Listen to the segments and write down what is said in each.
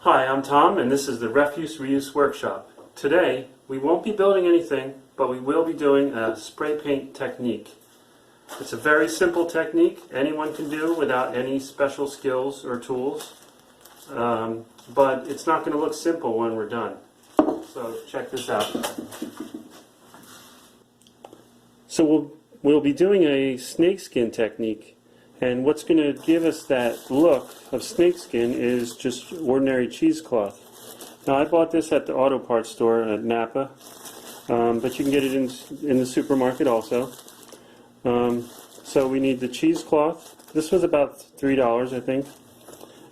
Hi, I'm Tom, and this is the Refuse Reuse Workshop. Today, we won't be building anything, but we will be doing a spray paint technique. It's a very simple technique anyone can do without any special skills or tools, but it's not going to look simple when we're done. So check this out. So we'll be doing a snakeskin technique. And what's going to give us that look of snakeskin is just ordinary cheesecloth. Now, I bought this at the auto parts store at Napa, but you can get it in the supermarket also. So we need the cheesecloth. This was about $3, I think,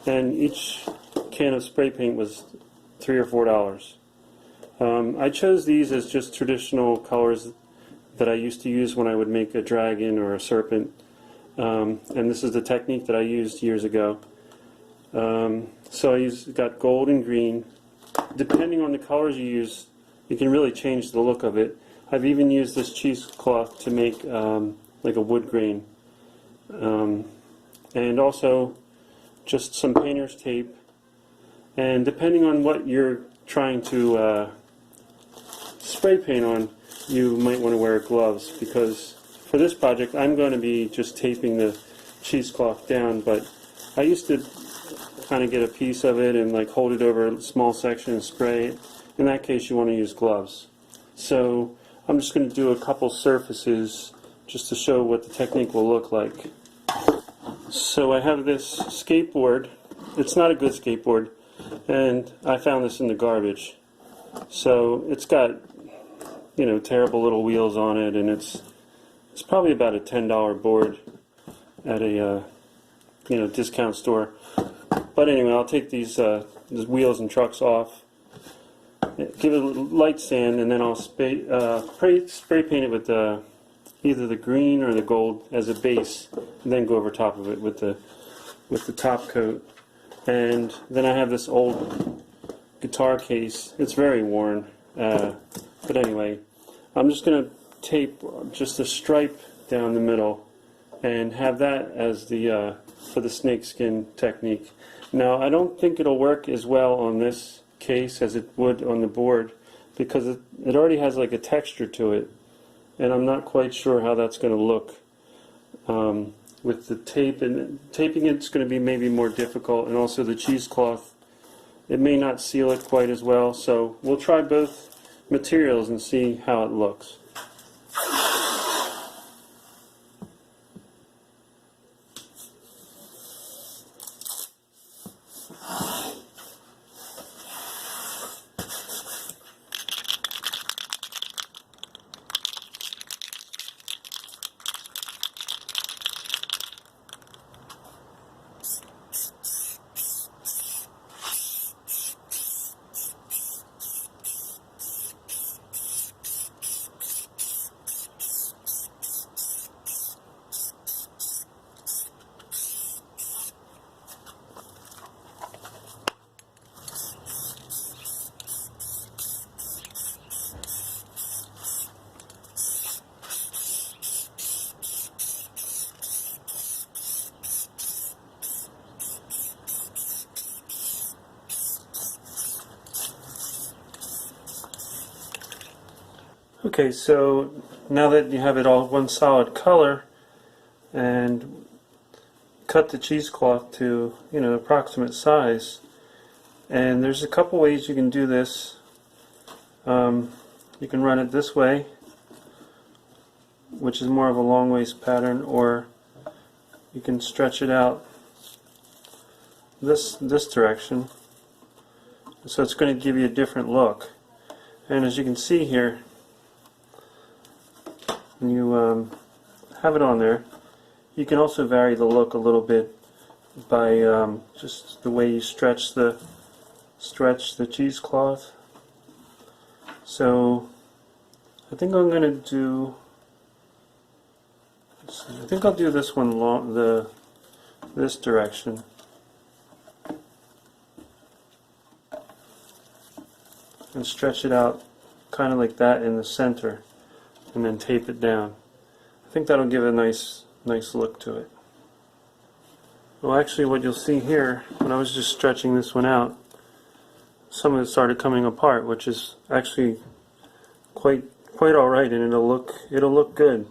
and each can of spray paint was $3 or $4. I chose these as just traditional colors that I used to use when I would make a dragon or a serpent. And this is the technique that I used years ago. So I got gold and green. Depending on the colors you use, you can really change the look of it. I've even used this cheesecloth to make like a wood grain. And also just some painter's tape. And depending on what you're trying to spray paint on, you might want to wear gloves, because for this project, I'm going to be just taping the cheesecloth down, but I used to kind of get a piece of it and like hold it over a small section and spray it. In that case, you want to use gloves. So I'm just going to do a couple surfaces just to show what the technique will look like. So I have this skateboard. It's not a good skateboard, and I found this in the garbage. So it's got, you know, terrible little wheels on it, and it's probably about a $10 board at a discount store. But anyway, I'll take these wheels and trucks off, give it a light sand, and then I'll spray paint it with either the green or the gold as a base, and then go over top of it with the top coat. And then I have this old guitar case. It's very worn, but anyway, I'm just going to tape just a stripe down the middle and have that as the for the snakeskin technique. Now, I don't think it'll work as well on this case as it would on the board, because it already has like a texture to it, and I'm not quite sure how that's going to look with the tape. And taping it's going to be maybe more difficult, and also the cheesecloth, it may not seal it quite as well. So we'll try both materials and see how it looks. Okay, so now that you have it all one solid color, and cut the cheesecloth to, you know, approximate size, and there's a couple ways you can do this. You can run it this way, which is more of a long waist pattern, or you can stretch it out this direction, so it's going to give you a different look. And as you can see here, when you have it on there, you can also vary the look a little bit by just the way you stretch the cheesecloth. So I think I'm going to do, I think I'll do this one this direction. And stretch it out kind of like that in the center, and then tape it down. I think that'll give a nice look to it. Well, actually what you'll see here, when I was just stretching this one out, some of it started coming apart, which is actually quite alright, and it'll look good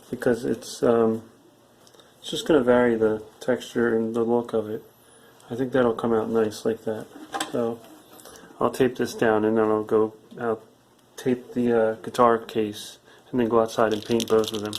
because it's just going to vary the texture and the look of it. I think that'll come out nice like that. So I'll tape this down, and then I'll tape the guitar case, and then go outside and paint both of them.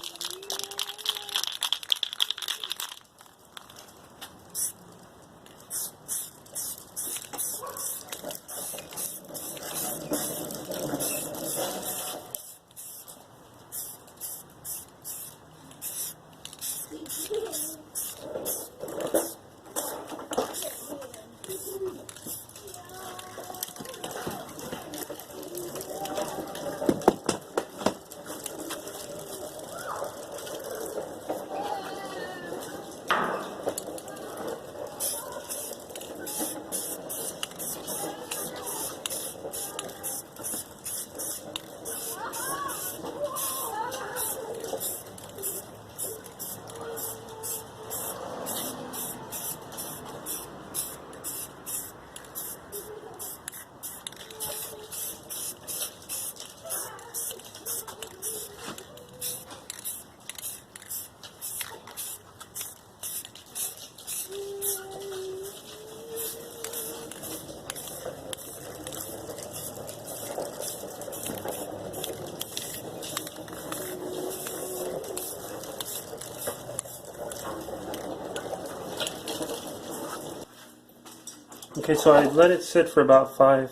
Okay, so I let it sit for about 5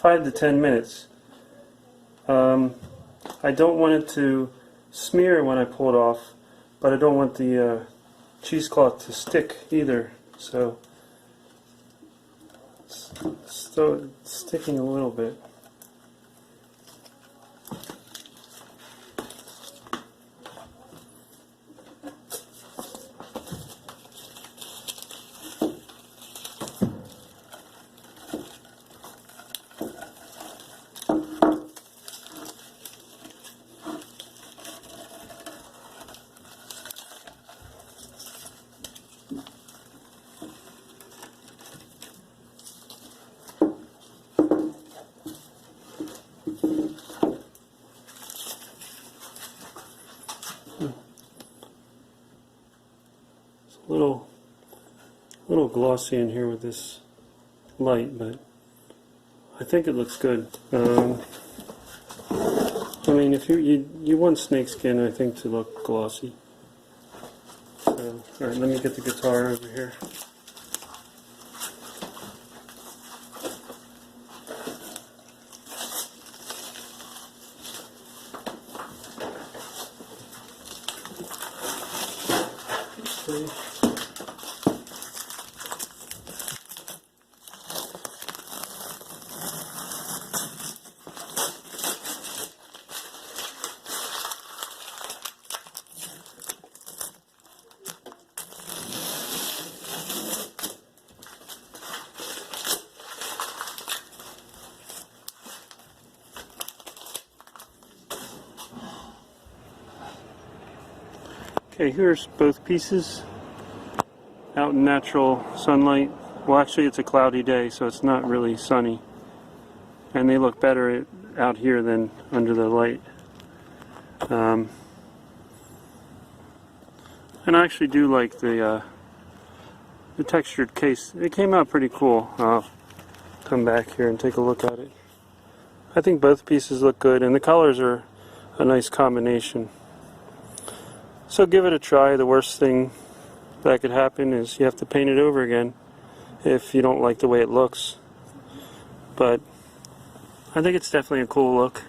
to 10 minutes. I don't want it to smear when I pull it off, but I don't want the cheesecloth to stick either. So it's sticking a little bit. Little glossy in here with this light, but I think it looks good. I mean, if you want snakeskin, I think, to look glossy. So, all right, let me get the guitar over here. Okay, here's both pieces out in natural sunlight. Well, actually it's a cloudy day, so it's not really sunny. And they look better out here than under the light. And I actually do like the textured case. It came out pretty cool. I'll come back here and take a look at it. I think both pieces look good, and the colors are a nice combination. So give it a try. The worst thing that could happen is you have to paint it over again if you don't like the way it looks. But I think it's definitely a cool look.